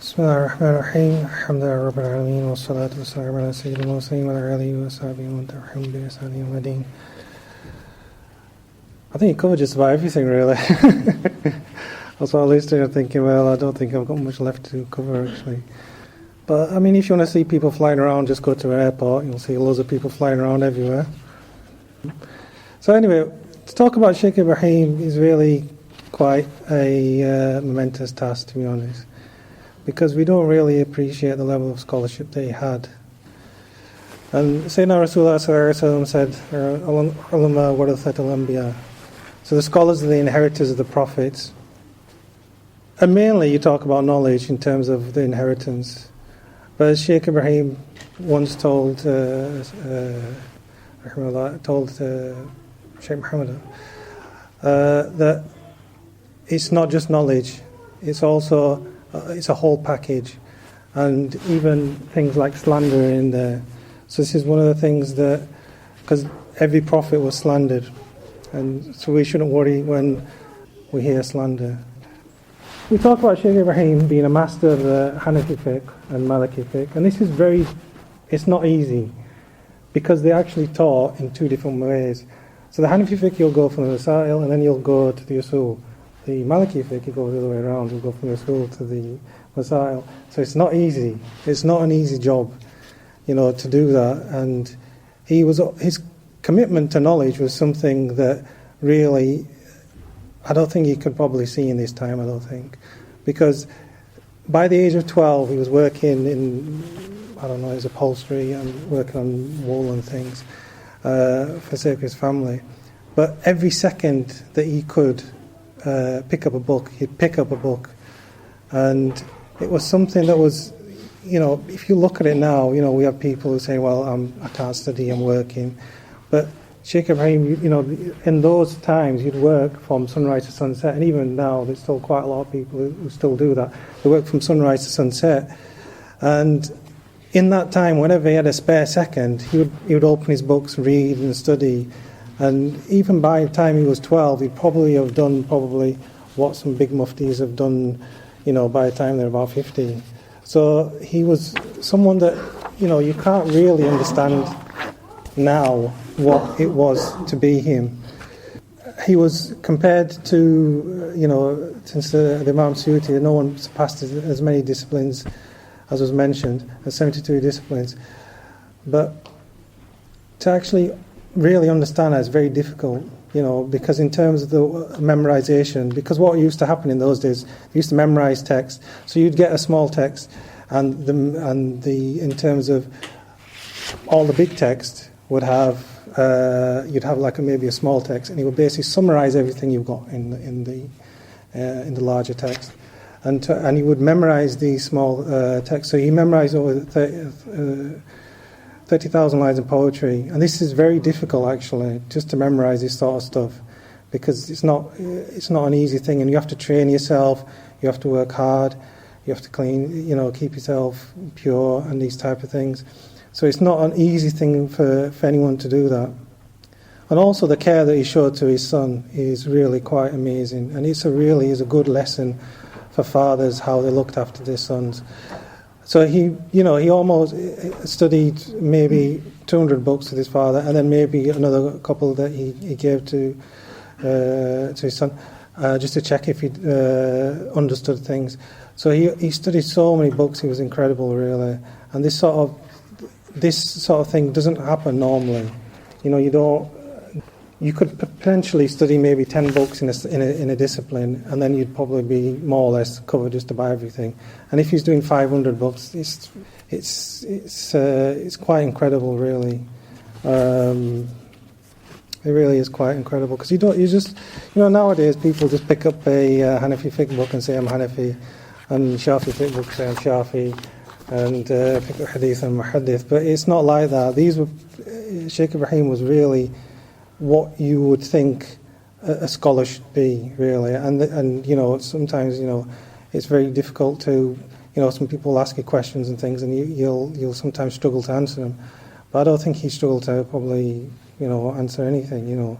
بسم الله الرحمن الرحيم الحمد لله رب العالمين والصلاة والسلام على سيد المرسلين وعلى آله وصحبه ومن تبعهم بإحسان إلى يوم الدين. I think you covered just about everything really. I was all listening and thinking, well, I don't think I've got much left to cover actually. But I mean, if you want to see people flying around, just go to an airport, you'll see loads of people flying around everywhere. So anyway, to talk about Sheikh Ibrahim is really quite a momentous task, to be honest, because we don't really appreciate the level of scholarship that he had. And Sayyidina Rasulullah ﷺ said, Ulama warathatul anbiya. So the scholars are the inheritors of the prophets. And mainly you talk about knowledge in terms of the inheritance. But as Sheikh Ibrahim once told Sheikh Muhammad that it's not just knowledge, it's also it's a whole package, and even things like slander are in there. So this is one of the things that, because every prophet was slandered, and so we shouldn't worry when we hear slander. We talk about Sheikh Ibrahim being a master of the Hanafi fiqh and Maliki fiqh, and this is it's not easy, because they actually taught in two different ways. So the Hanafi fiqh, you'll go from the Masail, and then you'll go to the Usul. The Maliki fiqh, you go the other way around, you go from the Usul to the Masail. So it's not easy. It's not an easy job, to do that. And his commitment to knowledge was something that really, I don't think you could probably see in this time, I don't think. Because by the age of 12, he was working in, his upholstery and working on wool and things for the sake of his family. But every second that he could pick up a book, he'd pick up a book. And it was something that was, if you look at it now, we have people who say, well, I can't study, I'm working. But Sheikh Ibrahim, in those times, you'd work from sunrise to sunset, and even now, there's still quite a lot of people who still do that. They work from sunrise to sunset. And in that time, whenever he had a spare second, he would open his books, read and study. And even by the time he was 12, he'd probably have done what some big muftis have done, by the time they're about 50. So he was someone that, you can't really understand now what it was to be him. He was compared to, since the Imam Suyuti, no one surpassed as many disciplines as was mentioned, as 72 disciplines. But to actually really understand that is very difficult, because in terms of the memorization, because what used to happen in those days, they used to memorize text. So you'd get a small text, and in terms of all the big text would have you'd have maybe a small text, and he would basically summarize everything you've got in the larger text, and he would memorize these small texts. So he memorized over 30,000 lines of poetry, and this is very difficult actually, just to memorize this sort of stuff, because it's not an easy thing, and you have to train yourself, you have to work hard, you have to clean, keep yourself pure and these type of things. So it's not an easy thing for anyone to do that. And also the care that he showed to his son is really quite amazing, and it's a good lesson for fathers, how they looked after their sons. So he almost studied maybe 200 books with his father, and then maybe another couple that he gave to his son, just to check if he'd understood things. So he studied so many books. He was incredible, really. And this sort of thing doesn't happen normally. You could potentially study maybe 10 books in a discipline, and then you'd probably be more or less covered just about everything. And if he's doing 500 books, it's quite incredible, really. It really is quite incredible, because nowadays people just pick up a Hanafi fiqh book and say I'm Hanafi, and Shafi fiqh book say I'm Shafi, and fiqh hadith and muhaddith. But it's not like that. Sheikh Ibrahim was really what you would think a scholar should be, really. And sometimes it's very difficult to some people ask you questions and things, and you'll sometimes struggle to answer them. But I don't think he struggled to probably answer anything.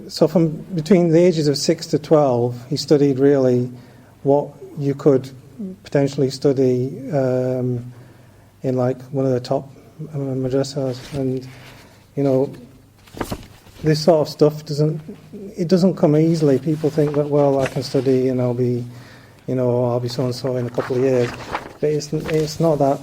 So from between the ages of 6 to 12, he studied really what you could potentially study in like one of the top madrasas, and this sort of stuff doesn't come easily. People think that, well, I can study and I'll be so and so in a couple of years, but it's not that.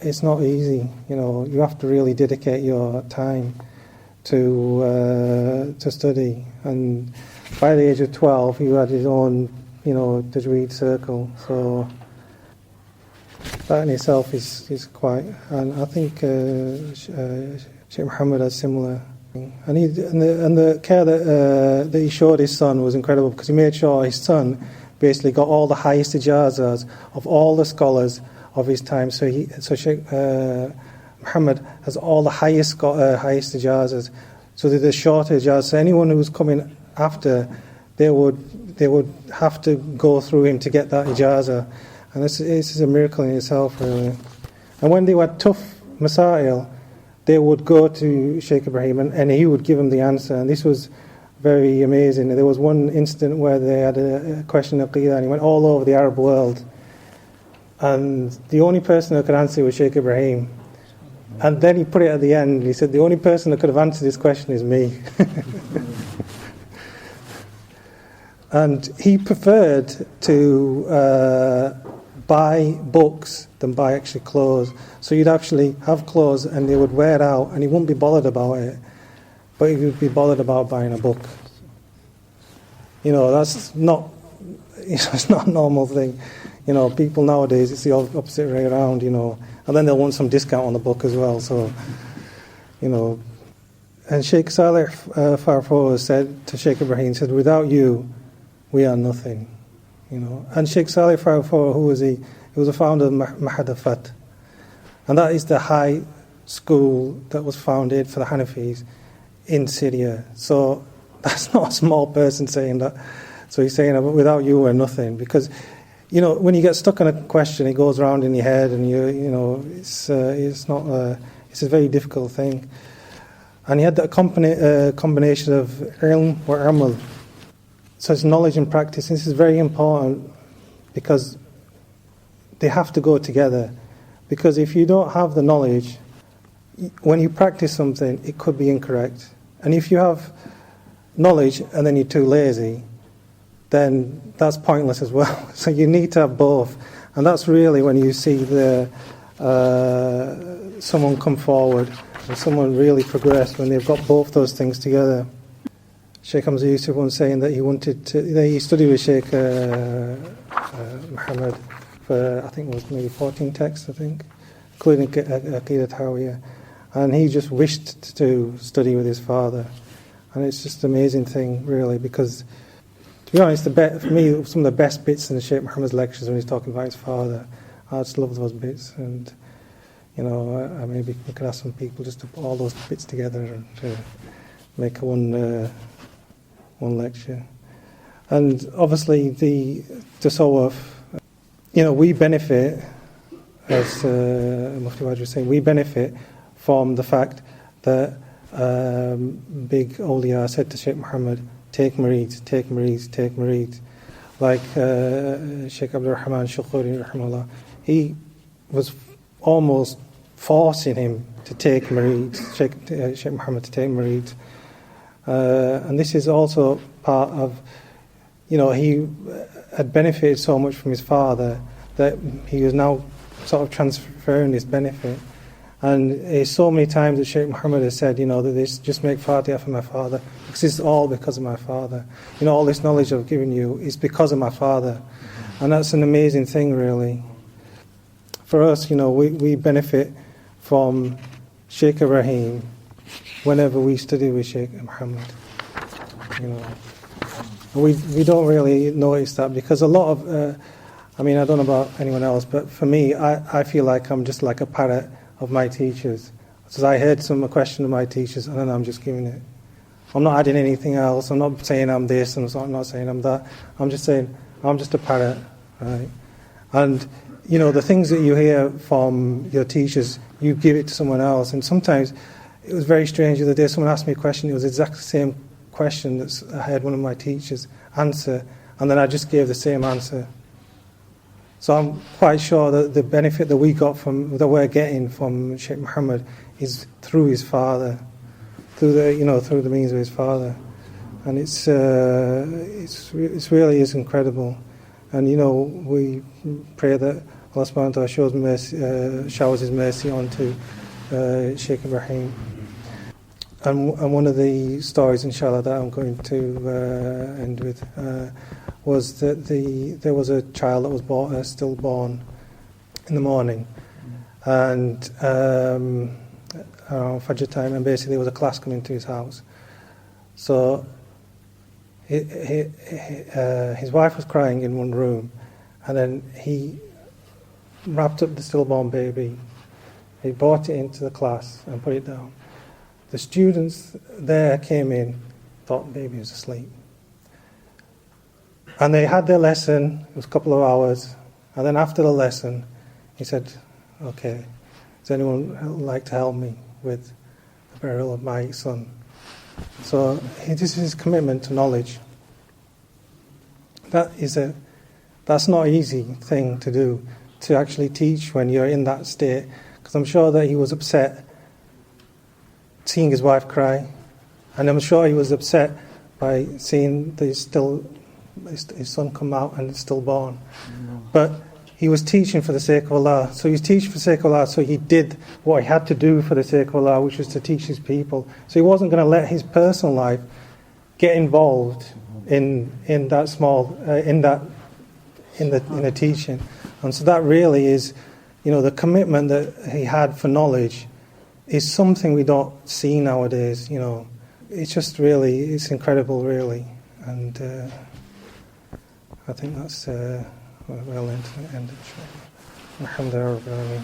It's not easy. You have to really dedicate your time to study. And by the age of 12, he had his own tajweed circle. So that in itself is quite. And I think Sheikh Muhammad has similar. And the care that he showed his son was incredible, because he made sure his son basically got all the highest ijazahs of all the scholars of his time. So Sheikh Muhammad has all the highest ijazahs. So there's a shorter ijazah. So anyone who was coming after, they would have to go through him to get that ijazah. And this is a miracle in itself, really. And when they were tough masail, they would go to Sheikh Ibrahim and he would give them the answer. And this was very amazing. There was one incident where they had a question of Aqidah, and he went all over the Arab world. And the only person who could answer was Sheikh Ibrahim. And then he put it at the end. He said, the only person that could have answered this question is me. And he preferred to buy books than buy actually clothes. So you'd actually have clothes and they would wear out, and he wouldn't be bothered about it. But he would be bothered about buying a book. That's not, it's not a normal thing. People nowadays, it's the opposite way around, and then they'll want some discount on the book as well. So, and Sheikh Saleh Farfur said to Sheikh Ibrahim, said, without you, we are nothing. And Sheikh Saleh Farfur, who was he? He was the founder of Mahadafat, and that is the high school that was founded for the Hanafis in Syria. So that's not a small person saying that. So he's saying, without you, we're nothing, because. When you get stuck on a question, it goes around in your head, and it's a very difficult thing. And he had that combination of ilm wa amal. So it's knowledge and practice. And this is very important, because they have to go together. Because if you don't have the knowledge, when you practice something, it could be incorrect. And if you have knowledge and then you're too lazy, then that's pointless as well. So you need to have both. And that's really when you see someone come forward and someone really progress, when they've got both those things together. Sheikh Hamza Yusuf was saying that he studied with Sheikh Muhammad for, I think it was maybe 14 texts, including Aqidat Hawiyah. And he just wished to study with his father. And it's just an amazing thing, really, because to be honest, for me, some of the best bits in Sheikh Muhammad's lectures when he's talking about his father, I just love those bits. And, maybe we could ask some people just to put all those bits together and to make one lecture. And obviously, the tasawwuf, we benefit, as Mufti Wajid was saying, we benefit from the fact that big awliya said to Sheikh Muhammad, take Murid, take Murid, take Murid. Like Sheikh Abdul Rahman Shukuri, rahimahullah, he was almost forcing him to take Murid, Sheikh Muhammad to take Murid. And this is also part of, he had benefited so much from his father that he was now sort of transferring this benefit. And so many times that Sheikh Muhammad has said, that this just make Fatiha for my father, because it's all because of my father. All this knowledge I've given you is because of my father. And that's an amazing thing, really. For us, we benefit from Sheikh Ibrahim whenever we study with Sheikh Muhammad. We don't really notice that, because a lot of, I don't know about anyone else, but for me, I feel like I'm just like a parrot of my teachers. So I heard a question of my teachers, and then I'm just giving it. I'm not adding anything else. I'm not saying I'm this, and I'm not saying I'm that. I'm just saying I'm just a parrot, right? And the things that you hear from your teachers, you give it to someone else. And sometimes it was very strange. The other day, someone asked me a question. It was exactly the same question that I heard one of my teachers answer, and then I just gave the same answer. So I'm quite sure that the benefit that we're getting from Sheikh Muhammad is through his father, through the means of his father, and it really is incredible. And we pray that Allah subhanahu wa ta'ala showers His mercy onto Sheikh Ibrahim. And one of the stories, inshallah, that I'm going to end with was that there was a child that was stillborn in the morning, and around Fajr time, and basically there was a class coming to his house. So his wife was crying in one room, and then he wrapped up the stillborn baby. He brought it into the class and put it down. The students there came in, thought the baby was asleep. And they had their lesson, it was a couple of hours, and then after the lesson, he said, okay, does anyone like to help me with the burial of my son? So this is his commitment to knowledge. That's not an easy thing to do, to actually teach when you're in that state, because I'm sure that he was upset seeing his wife cry, and I'm sure he was upset by seeing his son come out and stillborn. But he was teaching for the sake of Allah. So he was teaching for the sake of Allah, so he did what he had to do for the sake of Allah, which was to teach his people. So he wasn't going to let his personal life get involved in the teaching. And so that really is, the commitment that he had for knowledge is something we don't see nowadays. It's just really, it's incredible, really. And I think that's well end. Alhamdulillah.